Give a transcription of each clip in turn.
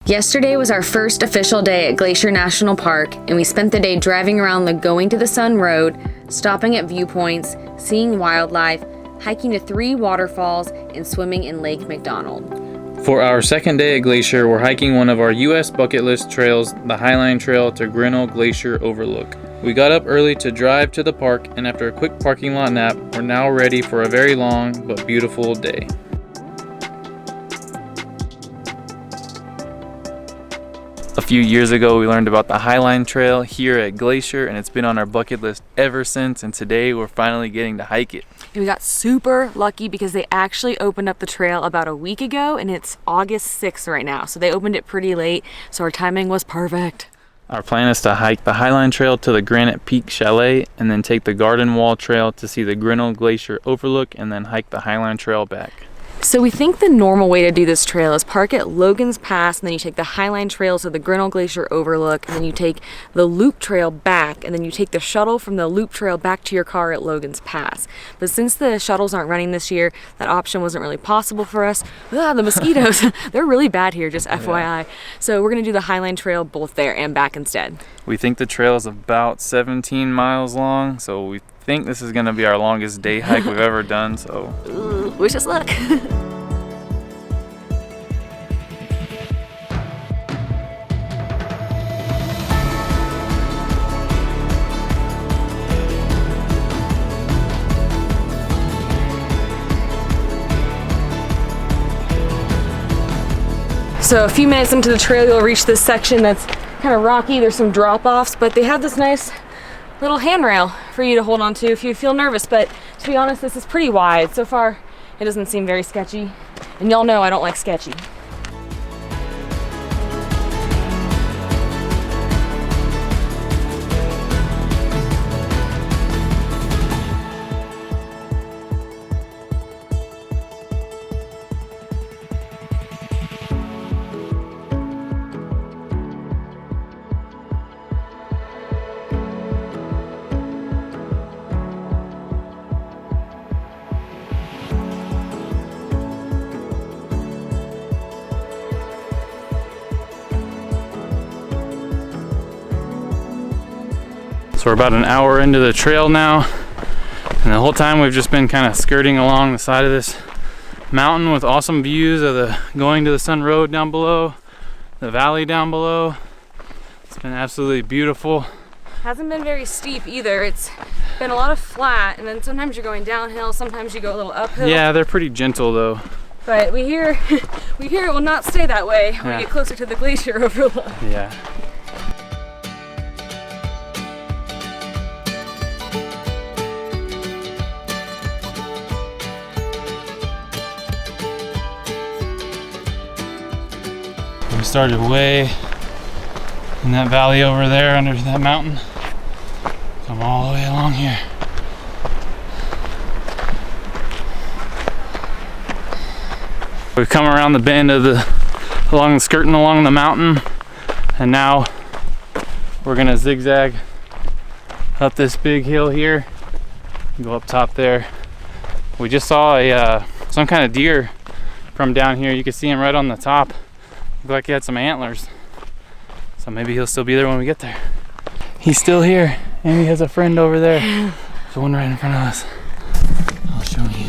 Yesterday was our first official day at Glacier National Park, and we spent the day driving around the Going to the Sun Road, stopping at viewpoints, seeing wildlife, hiking to 3 waterfalls, and swimming in Lake McDonald. For our second day at Glacier, we're hiking one of our U.S. bucket list trails, the Highline Trail to Grinnell Glacier Overlook. We got up early to drive to the park, and after a quick parking lot nap, we're now ready for a very long but beautiful day. A few years ago, we learned about the Highline Trail here at Glacier, and it's been on our bucket list ever since, and today we're finally getting to hike it. We got super lucky because they actually opened up the trail about a week ago, and it's August 6th right now, so they opened it pretty late, so our timing was perfect. Our plan is to hike the Highline Trail to the Granite Peak Chalet, and then take the Garden Wall Trail to see the Grinnell Glacier Overlook, and then hike the Highline Trail back. So we think the normal way to do this trail is park at Logan's Pass, and then you take the Highline Trail to the Grinnell Glacier Overlook, and then you take the Loop Trail back, and then you take the shuttle from the Loop Trail back to your car at Logan's Pass. But since the shuttles aren't running this year, that option wasn't really possible for us. The mosquitoes, they're really bad here, just FYI. Yeah. So we're gonna do the Highline Trail both there and back instead. We think the trail is about 17 miles long, so we think this is gonna be our longest day hike we've ever done, so. Ooh, wish us luck. So a few minutes into the trail, you'll reach this section that's kind of rocky. There's some drop-offs, but they have this nice little handrail for you to hold on to if you feel nervous. But to be honest, this is pretty wide. So far, it doesn't seem very sketchy. And y'all know I don't like sketchy. So we're about an hour into the trail now, and the whole time we've just been kind of skirting along the side of this mountain with awesome views of the Going to the Sun Road down below, the valley down below. It's been absolutely beautiful. Hasn't been very steep either. It's been a lot of flat, and then sometimes you're going downhill, sometimes you go a little uphill. Yeah, they're pretty gentle though. But we hear it will not stay that way when we get closer to the glacier overlook. Yeah. We started way in that valley over there under that mountain. Come all the way along here. We've come around the bend of skirting along the mountain, and now we're gonna zigzag up this big hill here and go up top there. We just saw some kind of deer from down here. You can see him right on the top. Looked like he had some antlers, so maybe he'll still be there when we get there. He's still here, and he has a friend over there. There's one right in front of us. I'll show you.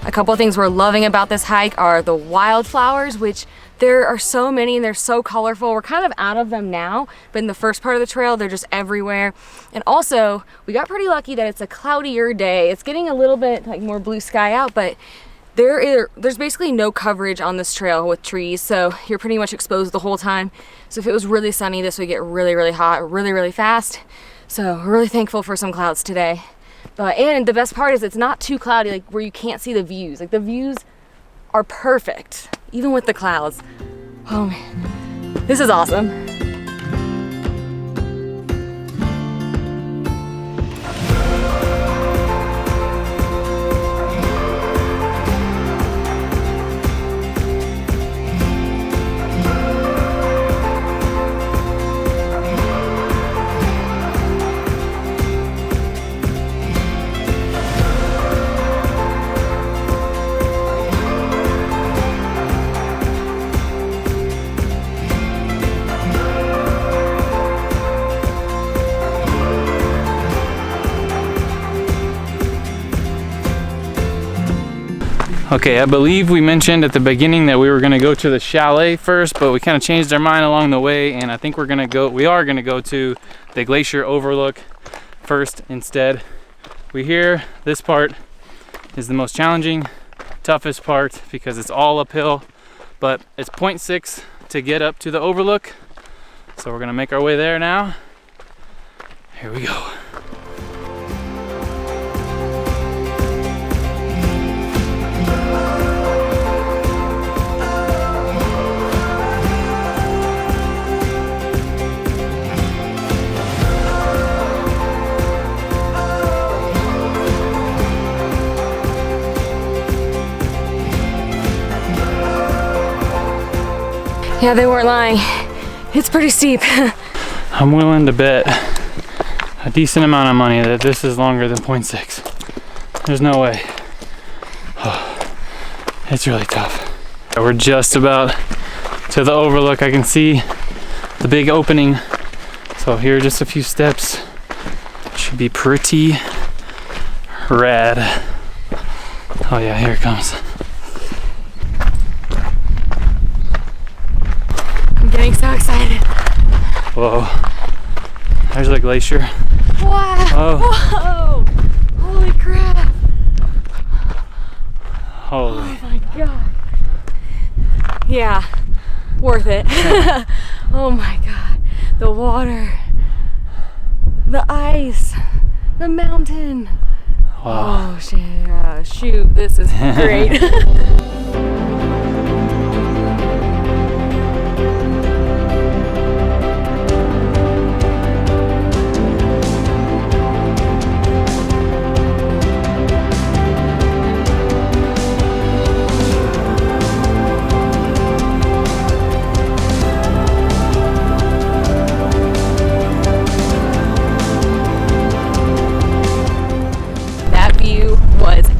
A couple of things we're loving about this hike are the wildflowers, which there are so many and they're so colorful. We're kind of out of them now, but in the first part of the trail, they're just everywhere. And also, we got pretty lucky that it's a cloudier day. It's getting a little bit like more blue sky out, but there's basically no coverage on this trail with trees, so you're pretty much exposed the whole time. So if it was really sunny, this would get really, really hot really, really fast. So we're really thankful for some clouds today. And the best part is it's not too cloudy, like where you can't see the views. Like the views are perfect, even with the clouds. Oh man, this is awesome. Okay, I believe we mentioned at the beginning that we were gonna go to the chalet first, but we kind of changed our mind along the way, and I think we are gonna go to the Glacier Overlook first instead. We hear this part is the most challenging, toughest part because it's all uphill, but it's 0.6 to get up to the overlook. So we're gonna make our way there now. Here we go. Yeah, they weren't lying. It's pretty steep. I'm willing to bet a decent amount of money that this is longer than 0.6. There's no way. Oh, it's really tough. We're just about to the overlook. I can see the big opening. So here are just a few steps. Should be pretty rad. Oh yeah, here it comes. I'm getting so excited. Whoa. There's a glacier. Wow. Oh. Whoa. Holy crap. Holy. Oh my god. Yeah. Worth it. Oh my god. The water. The ice. The mountain. Wow. Oh shit. Shoot. This is great.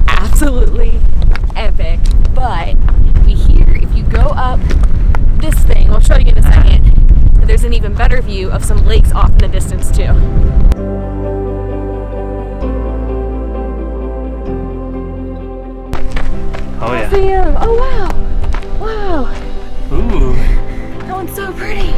Absolutely epic, but we hear if you go up this thing, I'll show you in a second, that there's an even better view of some lakes off in the distance too. Oh yeah. See him. Oh wow. Wow. Ooh. That one's so pretty.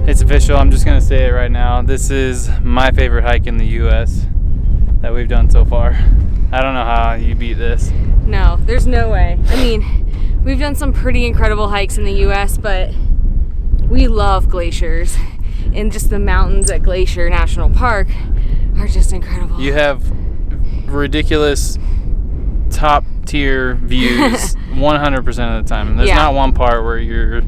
It's official, I'm just gonna say it right now. This is my favorite hike in the US that we've done so far. I don't know how you beat this. No, there's no way. I mean, we've done some pretty incredible hikes in the US, but we love glaciers. And just the mountains at Glacier National Park are just incredible. You have ridiculous top tier views 100% of the time. There's not one part where you're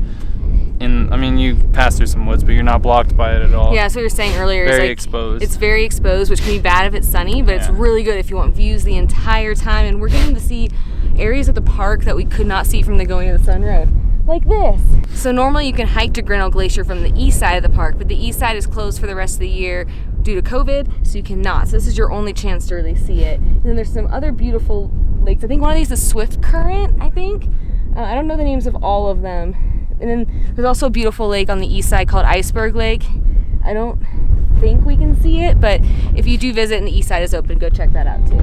I mean, you pass through some woods, but you're not blocked by it at all. Yeah, so you were saying earlier, very it's like, exposed. It's very exposed, which can be bad if it's sunny, but it's really good if you want views the entire time. And we're getting to see areas of the park that we could not see from the Going to the Sun Road, like this. So normally you can hike to Grinnell Glacier from the east side of the park, but the east side is closed for the rest of the year due to COVID, so you cannot. So this is your only chance to really see it. And then there's some other beautiful lakes. I think one of these is Swift Current, I think. I don't know the names of all of them. And then there's also a beautiful lake on the east side called Iceberg Lake. I don't think we can see it, but if you do visit and the east side is open, go check that out too.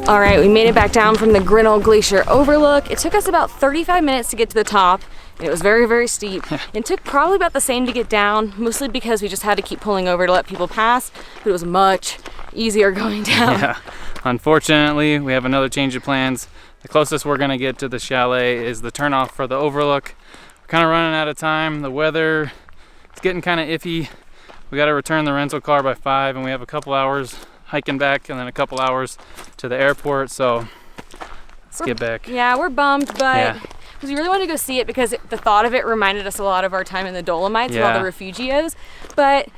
All right, we made it back down from the Grinnell Glacier Overlook. It took us about 35 minutes to get to the top. It was very, very steep. It took probably about the same to get down, mostly because we just had to keep pulling over to let people pass, but it was much easier going down. Yeah, unfortunately, we have another change of plans. The closest we're gonna get to the chalet is the turnoff for the overlook. We're kind of running out of time. The weather, it's getting kind of iffy. We gotta return the rental car by 5, and we have a couple hours hiking back and then a couple hours to the airport, so let's get back. Yeah, we're bummed, but because we really wanted to go see it because the thought of it reminded us a lot of our time in the Dolomites with all the refugios. But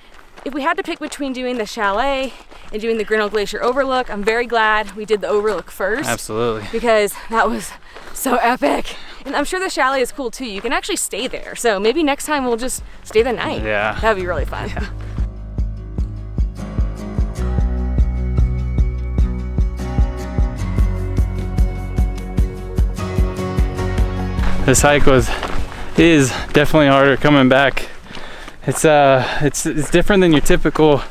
if we had to pick between doing the chalet and doing the Grinnell Glacier Overlook, I'm very glad we did the Overlook first. Absolutely. Because that was so epic. And I'm sure the chalet is cool too. You can actually stay there. So maybe next time we'll just stay the night. Yeah. That'd be really fun. Yeah. This hike is definitely harder coming back. It's different than your typical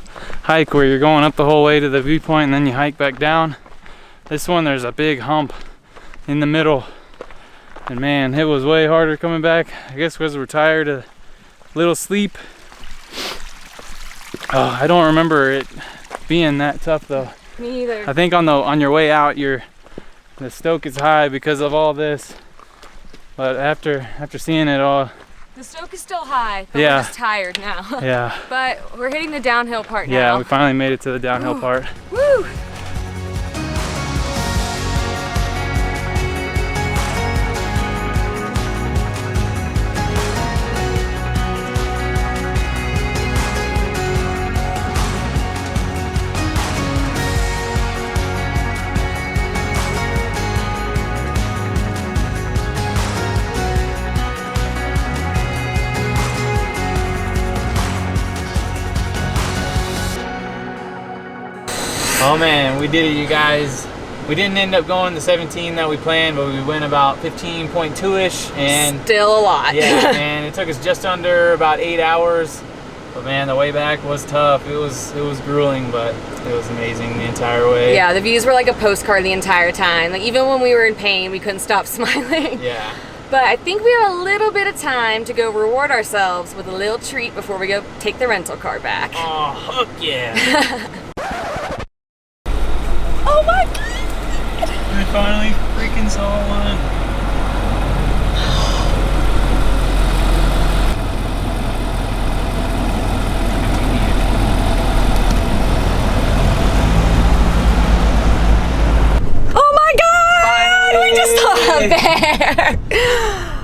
hike where you're going up the whole way to the viewpoint and then you hike back down. This one, there's a big hump in the middle, and man, it was way harder coming back. I guess because we're tired, a little sleep. Oh, I don't remember it being that tough though. Me either. I think on your way out, the stoke is high because of all this. But after seeing it all, the stoke is still high, but we're just tired now. Yeah. But we're hitting the downhill part now. Yeah, we finally made it to the downhill part. Woo! Oh man, we did it, you guys. We didn't end up going the 17 that we planned, but we went about 15.2-ish, and still a lot. Yeah, and it took us just under about 8 hours. But man, the way back was tough. It was grueling, but it was amazing the entire way. Yeah, the views were like a postcard the entire time. Like even when we were in pain, we couldn't stop smiling. Yeah. But I think we have a little bit of time to go reward ourselves with a little treat before we go take the rental car back. Oh, heck yeah. Oh my God! We finally freaking saw one. Oh my God! Finally. We just saw a bear!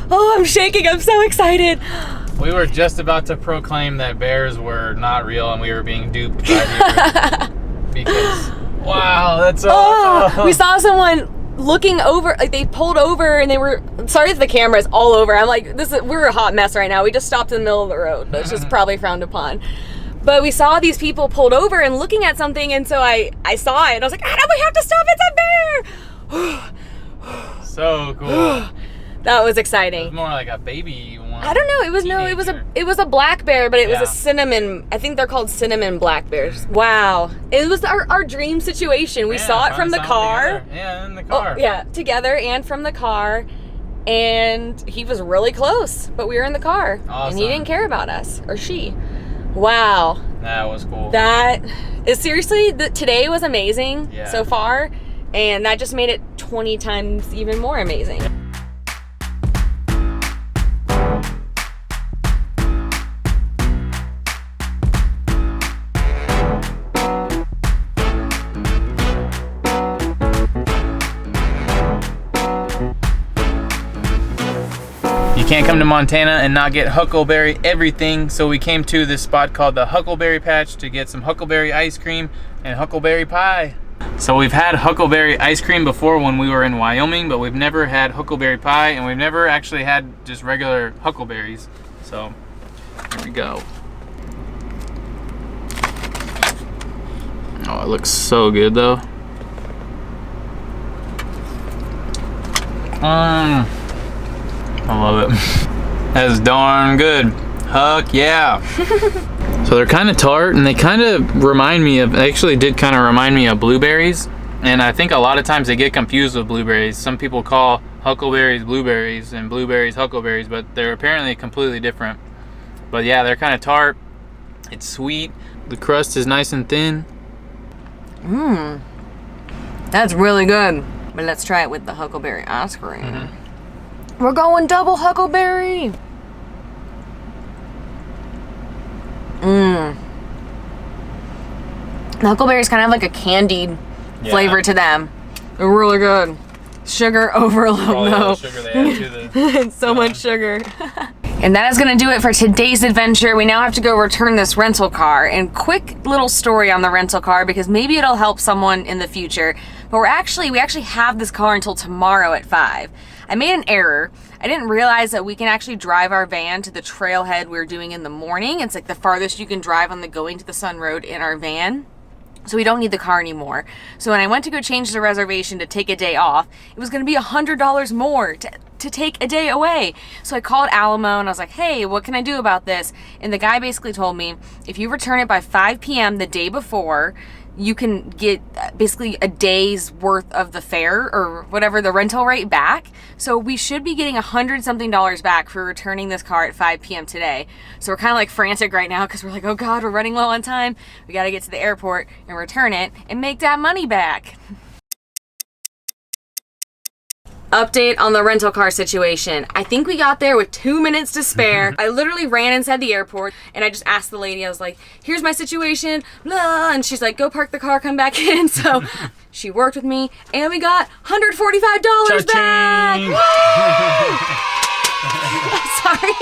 Oh, I'm shaking. I'm so excited. We were just about to proclaim that bears were not real and we were being duped by you. Because... wow, that's awesome. We saw someone looking over, like they pulled over and they were, sorry if the camera's all over. I'm like, we're a hot mess right now. We just stopped in the middle of the road. That's just probably frowned upon. But we saw these people pulled over and looking at something, and so I saw it and I was like, ah, we have to stop, it's a bear. So cool. That was exciting. It was more like a baby one. I don't know. It was a black bear, but it was a cinnamon. I think they're called cinnamon black bears. Wow, it was our dream situation. We saw it from the car. Together. Yeah, in the car. Oh, yeah, together and from the car, and he was really close, but we were in the car, awesome. And he didn't care about us, or she. Wow. That was cool. That is seriously. Today was amazing so far, and that just made it 20 times even more amazing. You can't come to Montana and not get Huckleberry everything, so we came to this spot called the Huckleberry Patch to get some Huckleberry ice cream and Huckleberry pie. So we've had Huckleberry ice cream before when we were in Wyoming, but we've never had Huckleberry pie, and we've never actually had just regular Huckleberries. So here we go. Oh, it looks so good though. I love it. That's darn good. Huck yeah. So they're kind of tart, and they kind of remind me of, they actually did kind of remind me of blueberries. And I think a lot of times they get confused with blueberries. Some people call huckleberries blueberries and blueberries huckleberries, but they're apparently completely different. But yeah, they're kind of tart. It's sweet. The crust is nice and thin. Mmm. That's really good. But let's try it with the huckleberry ice cream. Mm-hmm. We're going double huckleberry. Mmm. The huckleberry is kind of like a candied flavor to them. They're really good. Sugar overload though. Sugar they add to the, it's so much sugar. And that is going to do it for today's adventure. We now have to go return this rental car. And quick little story on the rental car, because maybe it'll help someone in the future. But we actually have this car until tomorrow at 5. I made an error. I didn't realize that we can actually drive our van to the trailhead we were doing in the morning. It's like the farthest you can drive on the Going to the Sun Road in our van. So we don't need the car anymore. So when I went to go change the reservation to take a day off, it was going to be $100 more to take a day away. So I called Alamo and I was like, hey, what can I do about this? And the guy basically told me, if you return it by 5 p.m. the day before, you can get basically a day's worth of the fare or whatever, the rental rate back. So we should be getting $100-something back for returning this car at 5 p.m. today. So we're kind of like frantic right now because we're like, oh God, we're running low on time. We got to get to the airport and return it and make that money back. Update on the rental car situation. I think we got there with 2 minutes to spare. I literally ran inside the airport and I just asked the lady, I was like, here's my situation, blah, and she's like, go park the car, come back in. So she worked with me and we got $145 back. Sorry.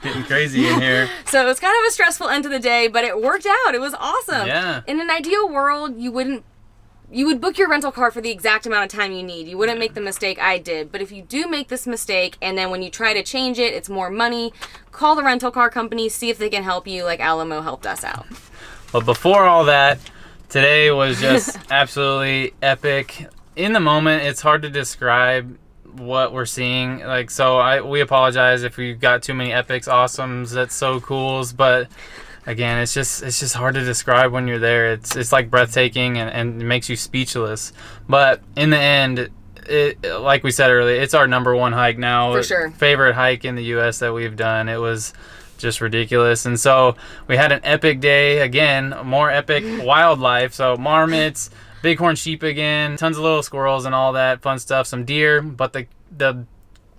Getting crazy in here. So it was kind of a stressful end to the day, but it worked out. It was awesome. Yeah. In an ideal world, you would book your rental car for the exact amount of time you need. You wouldn't make the mistake I did. But if you do make this mistake and then when you try to change it, it's more money, call the rental car company, see if they can help you like Alamo helped us out. But before all that, today was just absolutely epic. In the moment, it's hard to describe what we're seeing. Like, so we apologize if we got too many epics, awesomes, that's so cools, but again, it's just hard to describe when you're there. It's like breathtaking and it makes you speechless. But in the end, like we said earlier, it's our #1 hike now. For sure. Favorite hike in the U.S. that we've done. It was just ridiculous. And so we had an epic day. Again, more epic wildlife. So marmots, bighorn sheep again, tons of little squirrels and all that fun stuff. Some deer, but the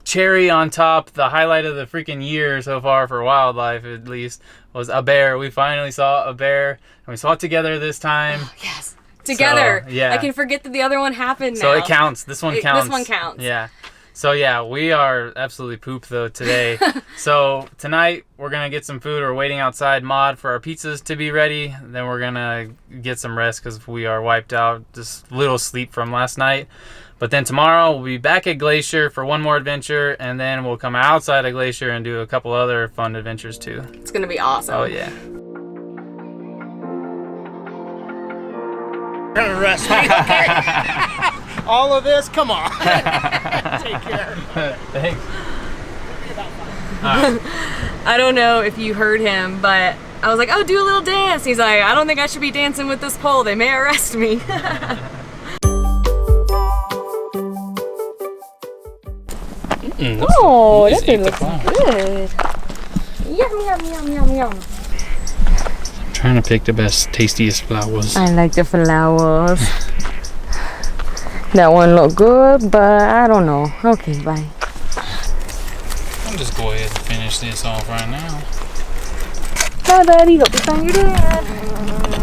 cherry on top, the highlight of the freaking year so far for wildlife at least, was a bear. We finally saw a bear, and we saw it together this time. Yes, together. So, yeah. I can forget that the other one happened now. So it counts. This one counts. This one counts. Yeah. So yeah, we are absolutely pooped though today. So tonight we're gonna get some food. We're waiting outside Mod for our pizzas to be ready. Then we're gonna get some rest because we are wiped out. Just little sleep from last night. But then tomorrow we'll be back at Glacier for one more adventure, and then we'll come outside of Glacier and do a couple other fun adventures too. It's gonna be awesome. Oh yeah. Gonna arrest me, okay? All of this? Come on. Take care. Thanks. I don't know if you heard him, but I was like, oh, do a little dance. He's like, I don't think I should be dancing with this pole. They may arrest me. Oh, that thing looks good. Yum, yum, yum, yum, yum. I'm trying to pick the best, tastiest flowers. I like the flowers. That one looked good, but I don't know. Okay, bye. I'll just go ahead and finish this off right now. Bye, buddy. Hope you find your dad.